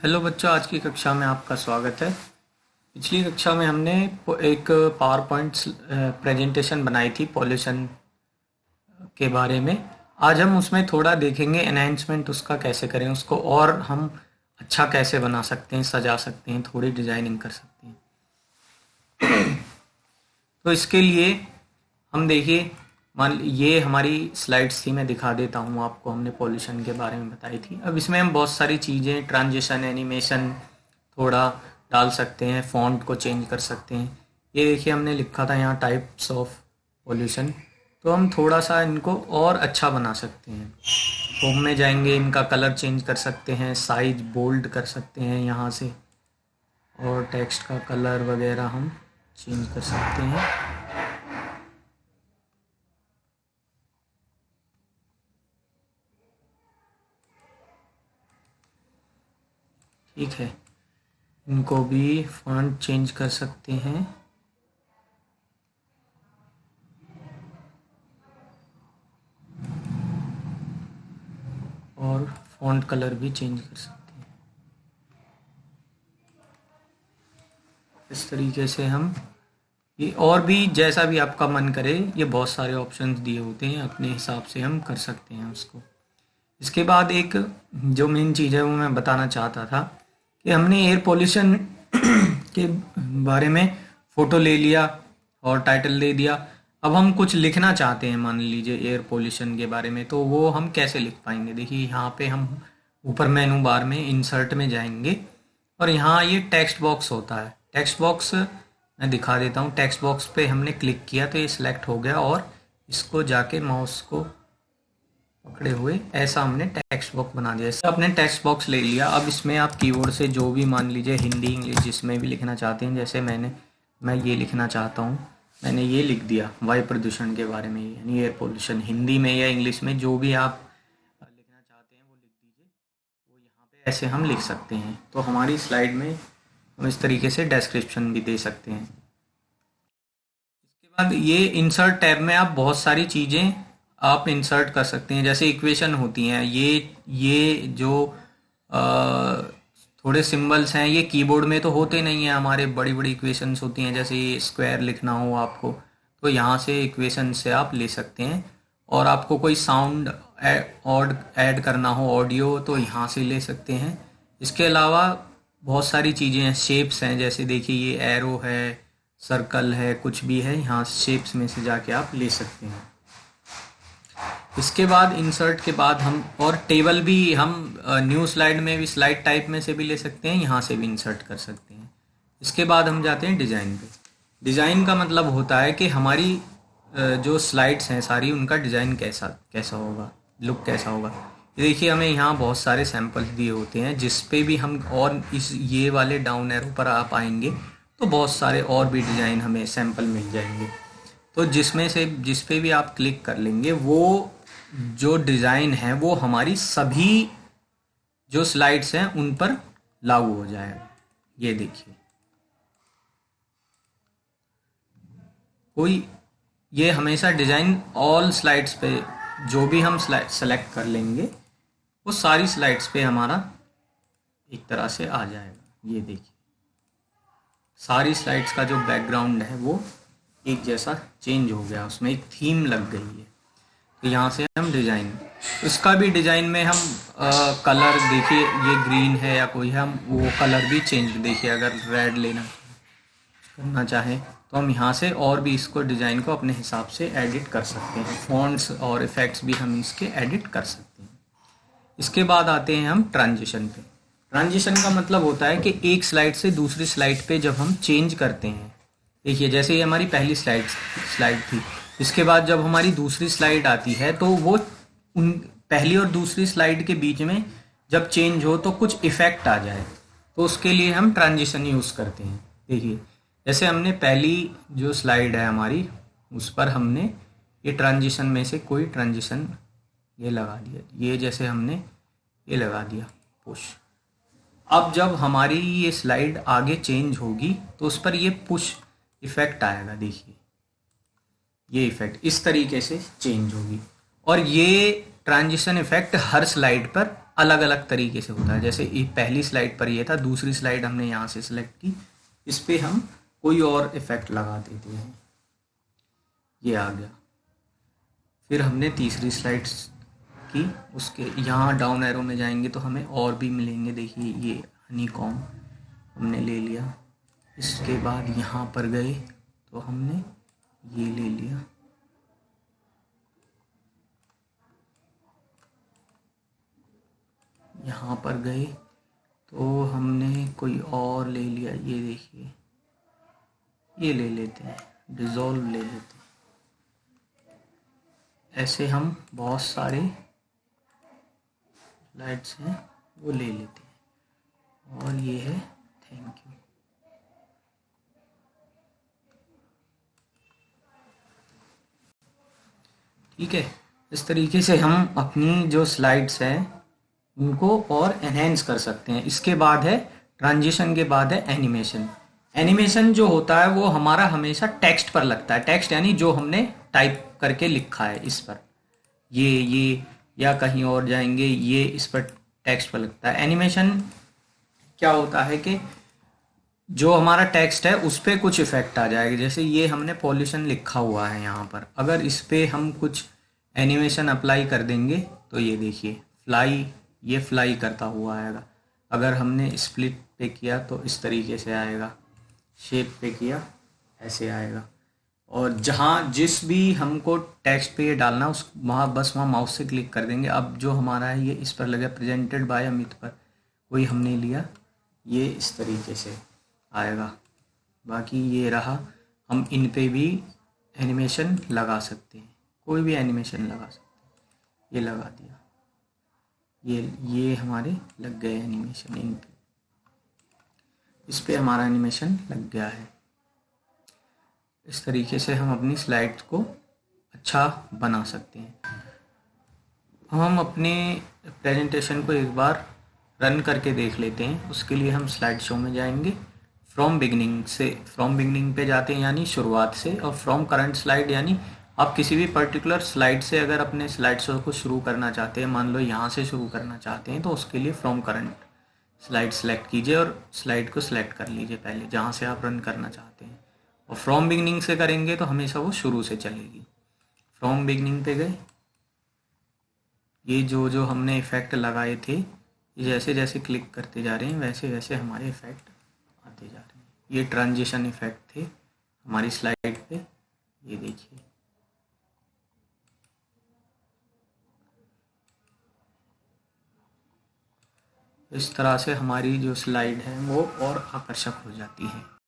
Hello बच्चों, आज की कक्षा में आपका स्वागत है। पिछली कक्षा में हमने एक पावर पॉइंट प्रेजेंटेशन बनाई थी पॉल्यूशन के बारे में। आज हम उसमें थोड़ा देखेंगे एनहांसमेंट उसका कैसे करें, उसको और हम अच्छा कैसे बना सकते हैं, सजा सकते हैं, थोड़ी डिजाइनिंग कर सकते हैं। तो इसके लिए हम देखिए, ये हमारी स्लाइड्स थी, मैं दिखा देता हूँ आपको। हमने पॉल्यूशन के बारे में बताई थी। अब इसमें हम बहुत सारी चीज़ें, ट्रांजिशन, एनिमेशन थोड़ा डाल सकते हैं, फॉन्ट को चेंज कर सकते हैं। ये देखिए, हमने लिखा था यहाँ टाइप्स ऑफ पॉल्यूशन, तो हम थोड़ा सा इनको और अच्छा बना सकते हैं। होम में जाएंगे, इनका कलर चेंज कर सकते हैं, साइज बोल्ड कर सकते हैं यहाँ से, और टेक्स्ट का कलर वगैरह हम चेंज कर सकते हैं। ठीक है, इनको भी फॉन्ट चेंज कर सकते हैं। और फॉन्ट कलर भी चेंज कर सकते हैं। इस तरीके से हम ये, और भी जैसा भी आपका मन करे, ये बहुत सारे ऑप्शंस दिए होते हैं, अपने हिसाब से हम कर सकते हैं उसको। इसके बाद एक जो मेन चीज़ है वो मैं बताना चाहता था कि हमने एयर पोल्यूशन के बारे में फ़ोटो ले लिया और टाइटल दे दिया। अब हम कुछ लिखना चाहते हैं, मान लीजिए एयर पोल्यूशन के बारे में, तो वो हम कैसे लिख पाएंगे? देखिए, यहाँ पे हम ऊपर मेनू बार में इंसर्ट में जाएंगे और यहाँ ये टेक्स्ट बॉक्स होता है। टेक्स्ट बॉक्स मैं दिखा देता हूँ। टेक्स्ट बॉक्स पे हमने क्लिक किया तो ये सिलेक्ट हो गया, और इसको जाके माउस को पकड़े हुए ऐसा हमने टेक्स्ट बॉक्स बना दिया। इससे आपने टेक्स्ट बॉक्स ले लिया। अब इसमें आप कीबोर्ड से जो भी, मान लीजिए हिंदी, इंग्लिश, जिसमें भी लिखना चाहते हैं, जैसे मैं ये लिखना चाहता हूँ, मैंने ये लिख दिया वायु प्रदूषण के बारे में, यानी एयर पोल्यूशन। हिंदी में या इंग्लिश में जो भी आप लिखना चाहते हैं वो लिख दीजिए। वो यहाँ पे ऐसे हम लिख सकते हैं। तो हमारी स्लाइड में हम इस तरीके से डिस्क्रिप्शन भी दे सकते हैं। इसके बाद ये इंसर्ट टैब में आप बहुत सारी चीज़ें आप इंसर्ट कर सकते हैं, जैसे इक्वेशन होती हैं। ये जो थोड़े सिंबल्स हैं, ये कीबोर्ड में तो होते नहीं हैं हमारे। बड़ी बड़ी इक्वेशंस होती हैं, जैसे ये स्क्वायर लिखना हो आपको, तो यहाँ से इक्वेशन से आप ले सकते हैं। और आपको कोई साउंड और ऐड करना हो, ऑडियो, तो यहाँ से ले सकते हैं। इसके अलावा बहुत सारी चीज़ें हैं, शेप्स हैं, जैसे देखिए ये एरो है, सर्कल है, कुछ भी है, यहाँ शेप्स में से जाके आप ले सकते हैं। इसके बाद इंसर्ट के बाद हम, और टेबल भी हम न्यू स्लाइड में भी, स्लाइड टाइप में से भी ले सकते हैं, यहाँ से भी इंसर्ट कर सकते हैं। इसके बाद हम जाते हैं डिज़ाइन पे। डिज़ाइन का मतलब होता है कि हमारी जो स्लाइड्स हैं सारी, उनका डिज़ाइन कैसा कैसा होगा, लुक कैसा होगा। ये देखिए, हमें यहाँ बहुत सारे सैंपल्स दिए होते हैं, जिस पे भी हम, और इस ये वाले डाउन एरो पर आप आएंगे तो बहुत सारे और भी डिज़ाइन हमें सैंपल मिल जाएंगे। तो जिसमें से जिस पे भी आप क्लिक कर लेंगे, वो जो डिज़ाइन है वो हमारी सभी जो स्लाइड्स हैं उन पर लागू हो जाएगा। ये देखिए, कोई, ये हमेशा डिज़ाइन ऑल स्लाइड्स पे, जो भी हम स्लाइड सेलेक्ट कर लेंगे वो सारी स्लाइड्स पे हमारा एक तरह से आ जाएगा। ये देखिए, सारी स्लाइड्स का जो बैकग्राउंड है वो एक जैसा चेंज हो गया, उसमें एक थीम लग गई है। तो यहाँ से हम डिज़ाइन, इसका भी डिज़ाइन में हम कलर, देखिए ये ग्रीन है या कोई है, हम वो कलर भी चेंज, देखिए अगर रेड लेना करना चाहें तो हम यहाँ से और भी इसको, डिज़ाइन को अपने हिसाब से एडिट कर सकते हैं। फॉन्ट्स और इफ़ेक्ट्स भी हम इसके एडिट कर सकते हैं। इसके बाद आते हैं हम ट्रांजिशन पे। ट्रांजिशन का मतलब होता है कि एक स्लाइड से दूसरी स्लाइड पे जब हम चेंज करते हैं, देखिए जैसे ये हमारी पहली स्लाइड थी, इसके बाद जब हमारी दूसरी स्लाइड आती है तो वो उन पहली और दूसरी स्लाइड के बीच में जब चेंज हो तो कुछ इफेक्ट आ जाए, तो उसके लिए हम ट्रांजिशन यूज़ करते हैं। देखिए, जैसे हमने पहली जो स्लाइड है हमारी, उस पर हमने ये ट्रांजिशन में से कोई ट्रांजिशन ये लगा दिया, ये जैसे हमने ये लगा दिया पुश। अब जब हमारी ये स्लाइड आगे चेंज होगी तो उस पर ये पुश इफेक्ट आएगा। देखिए, ये इफेक्ट इस तरीके से चेंज होगी, और ये ट्रांजिशन इफेक्ट हर स्लाइड पर अलग अलग तरीके से होता है। जैसे एक पहली स्लाइड पर ये था, दूसरी स्लाइड हमने यहाँ से सिलेक्ट की, इस पे हम कोई और इफेक्ट लगा देते हैं, ये आ गया। फिर हमने तीसरी स्लाइड्स की, उसके यहाँ डाउन एरो में जाएंगे तो हमें और भी मिलेंगे। देखिए ये हनी कॉम हमने ले लिया। इसके बाद यहाँ पर गए तो हमने ये ले लिया। यहाँ पर गए तो हमने कोई और ले लिया। ये देखिए ये ले लेते हैं, डिज़ोल्व ले लेते हैं। ऐसे हम बहुत सारे स्लाइड्स हैं वो ले लेते हैं। और ये है थैंक यू। ठीक है, इस तरीके से हम अपनी जो स्लाइड्स हैं उनको और एनहेंस कर सकते हैं। इसके बाद है ट्रांजिशन के बाद है एनिमेशन। एनिमेशन जो होता है वो हमारा हमेशा टेक्स्ट पर लगता है। टेक्स्ट यानी जो हमने टाइप करके लिखा है इस पर, ये या कहीं और जाएंगे, ये इस पर टेक्स्ट पर लगता है। एनिमेशन क्या होता है कि जो हमारा टेक्स्ट है उस पर कुछ इफेक्ट आ जाएगा। जैसे ये हमने पॉल्यूशन लिखा हुआ है यहाँ पर, अगर इस पर हम कुछ एनिमेशन अप्लाई कर देंगे तो ये देखिए फ्लाई, ये फ्लाई करता हुआ आएगा। अगर हमने स्प्लिट पे किया तो इस तरीके से आएगा, शेप पे किया ऐसे आएगा। और जहाँ जिस भी हमको टेक्स्ट पे ये डालना उस वहाँ बस वहाँ माउस से क्लिक कर देंगे। अब जो हमारा है ये इस पर लगा, प्रेजेंटेड बाय अमित पर, कोई हमने लिया, ये इस तरीके से आएगा। बाकी ये रहा, हम इन पे भी एनिमेशन लगा सकते हैं, कोई भी एनिमेशन लगा सकते हैं। ये लगा दिया, ये हमारे लग गए एनिमेशन इन पे, इस पे हमारा एनिमेशन लग गया है। इस तरीके से हम अपनी स्लाइड को अच्छा बना सकते हैं। हम अपने प्रेजेंटेशन को एक बार रन करके देख लेते हैं। उसके लिए हम स्लाइड शो में जाएंगे, फ्रॉम बिगनिंग पे जाते हैं यानी शुरुआत से, और फ्रॉम करंट स्लाइड यानी आप किसी भी पर्टिकुलर स्लाइड से अगर अपने स्लाइड शो को शुरू करना चाहते हैं, मान लो यहाँ से शुरू करना चाहते हैं, तो उसके लिए फ्रॉम करंट स्लाइड सेलेक्ट कीजिए और स्लाइड को सिलेक्ट कर लीजिए पहले जहाँ से आप रन करना चाहते हैं। और फ्रॉम बिगनिंग से करेंगे तो हमेशा वो शुरू से चलेगी। फ्रॉम बिगनिंग पे गए, ये जो हमने इफ़ेक्ट लगाए थे, ये जैसे जैसे क्लिक करते जा रहे हैं वैसे वैसे हमारे इफ़ेक्ट आते जा रहे हैं। ये ट्रांजिशन इफ़ेक्ट थे हमारी स्लाइड पे, ये देखिए। इस तरह से हमारी जो स्लाइड है वो और आकर्षक हो जाती है।